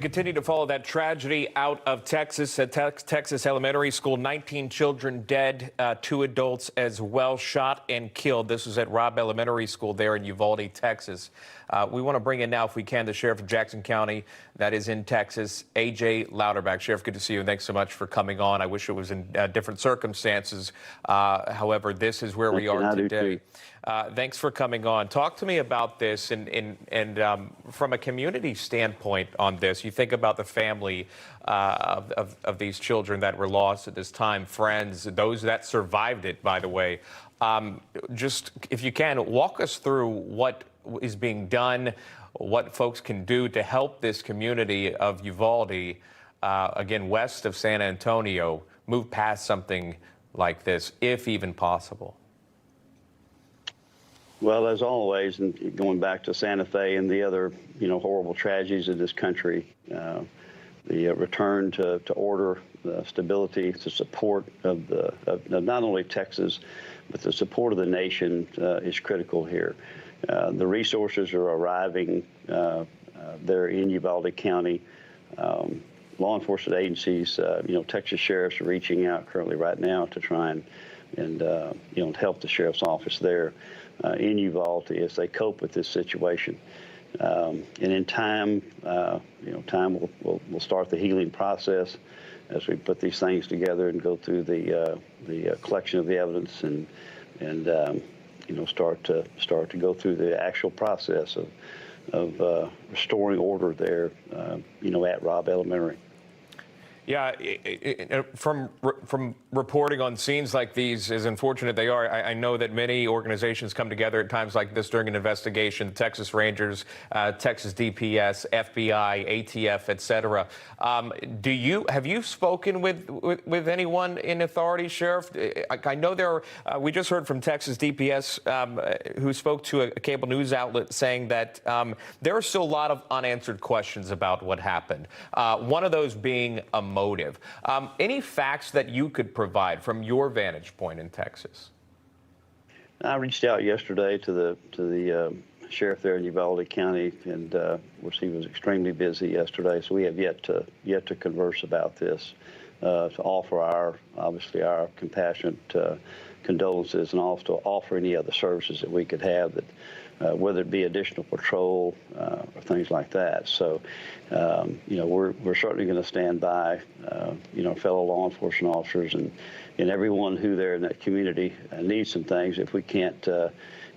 Continue to follow that tragedy out of Texas at Texas Elementary School. 19 children dead, 2 adults as well shot and killed. This was at Robb Elementary School there in Uvalde, Texas. We want to bring in now, if we can, the sheriff of Jackson County, that is in Texas, A.J. Louderback. Sheriff, good to see you, and thanks so much for coming on. I wish it was in different circumstances. However, this is where we are today. Thanks for coming on. Talk to me about this and from a community standpoint on this. You think about the family of these children that were lost at this time, friends, those that survived it, by the way. Just, if you can, walk us through what is being done, what folks can do to help this community of Uvalde, again, west of San Antonio, move past something like this, if even possible. Well, as always, and going back to Santa Fe and the other, horrible tragedies of this country, the return to order, stability, the support of not only Texas, but the support of the nation is critical here. The resources are arriving there in Uvalde County. Law enforcement agencies, Texas sheriffs are reaching out currently right now to try and help the sheriff's office there in Uvalde as they cope with this situation. And in time, time will start the healing process as we put these things together and go through the collection of the evidence and start to go through the actual process of restoring order there, at Robb Elementary. Yeah, from reporting on scenes like these, as unfortunate they are, I know that many organizations come together at times like this during an investigation. Texas Rangers, Texas DPS, FBI, ATF, etc. Have you spoken with anyone in authority, Sheriff? I know we just heard from Texas DPS, who spoke to a cable news outlet, saying that there are still a lot of unanswered questions about what happened. One of those being a motive. Any facts that you could provide from your vantage point in Texas? I reached out yesterday to the sheriff there in Uvalde County, and he was extremely busy yesterday. So we have yet to converse about this, to offer obviously our compassionate condolences, and also offer any other services that we could have, that whether it be additional patrol or things like that. So, we're certainly going to stand by, fellow law enforcement officers and everyone who there in that community needs some things. If we can't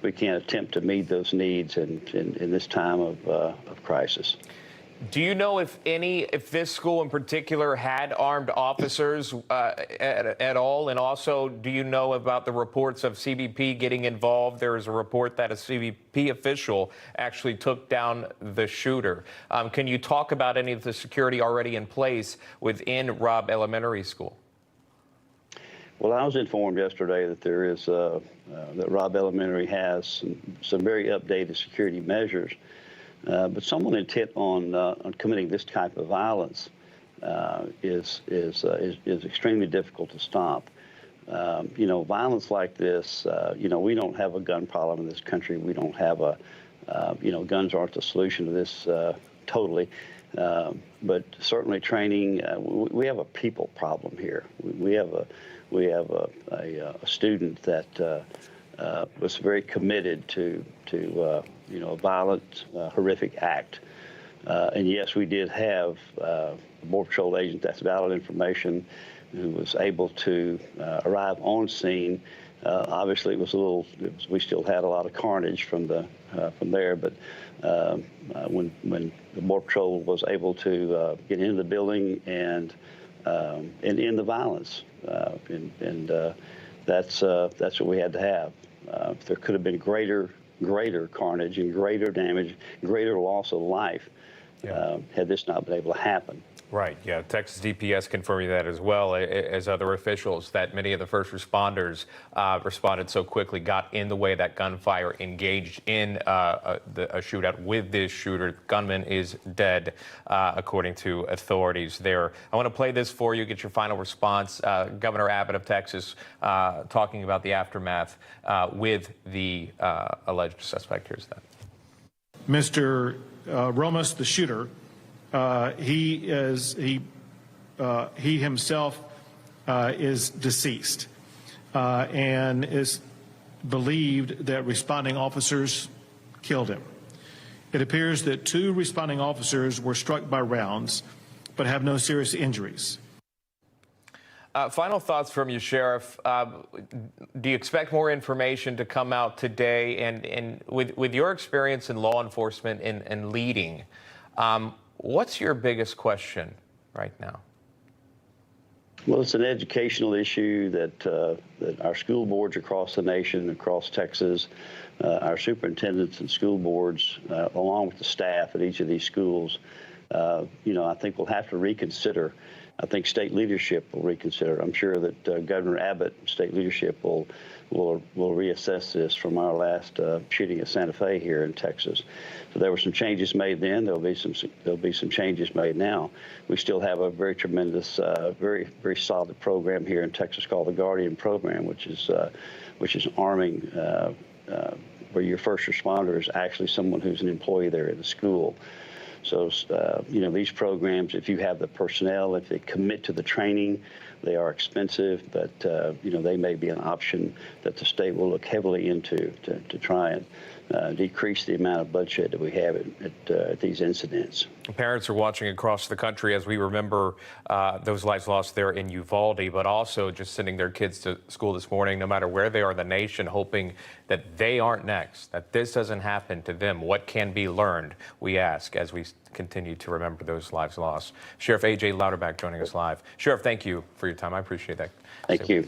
attempt to meet those needs in this time of crisis. Do you know if this school in particular had armed officers at all? And also, do you know about the reports of CBP getting involved? There is a report that a CBP official actually took down the shooter. Can you talk about any of the security already in place within Robb Elementary School? Well, I was informed yesterday that there is that Robb Elementary has some very updated security measures. But someone intent on committing this type of violence is extremely difficult to stop. Violence like this, we don't have a gun problem in this country. We don't have guns aren't the solution to this totally. But certainly training, we have a people problem here. We have a student that was very committed to a violent, horrific act. And yes, we did have a Border Patrol agent, that's valid information, who was able to arrive on scene. Obviously, we still had a lot of carnage from there, but when the Border Patrol was able to get into the building and end the violence, that's what we had to have. There could have been greater carnage and greater damage, greater loss of life, had this not been able to happen. Right, yeah. Texas DPS confirming that as well as other officials, that many of the first responders responded so quickly, got in the way that gunfire, engaged in a shootout with this shooter. The gunman is dead, according to authorities there. I want to play this for you, get your final response. Governor Abbott of Texas talking about the aftermath with the alleged suspect. Here's that. Mr. Romas, the shooter, he himself is deceased and is believed that responding officers killed him. It appears that 2 responding officers were struck by rounds but have no serious injuries. Final thoughts from you, Sheriff. Do you expect more information to come out today? And with your experience in law enforcement and leading, what's your biggest question right now? Well, it's an educational issue that our school boards across the nation, across Texas, our superintendents and school boards, along with the staff at each of these schools, I think we'll have to reconsider. I think state leadership will reconsider. I'm sure that Governor Abbott, state leadership, will reassess this from our last shooting at Santa Fe here in Texas. So there were some changes made then. There'll be some changes made now. We still have a very tremendous, very solid program here in Texas called the Guardian Program, which is arming where your first responder is actually someone who's an employee there at the school. So, these programs, if you have the personnel, if they commit to the training, they are expensive, but, they may be an option that the state will look heavily into to try and decrease the amount of bloodshed that we have at these incidents. Parents are watching across the country as we remember those lives lost there in Uvalde, but also just sending their kids to school this morning, no matter where they are in the nation, hoping that they aren't next, that this doesn't happen to them. What can be learned, we ask, as we continue to remember those lives lost. Sheriff A.J. Louderback joining us live. Sheriff, thank you for your time. I appreciate that. Thank you.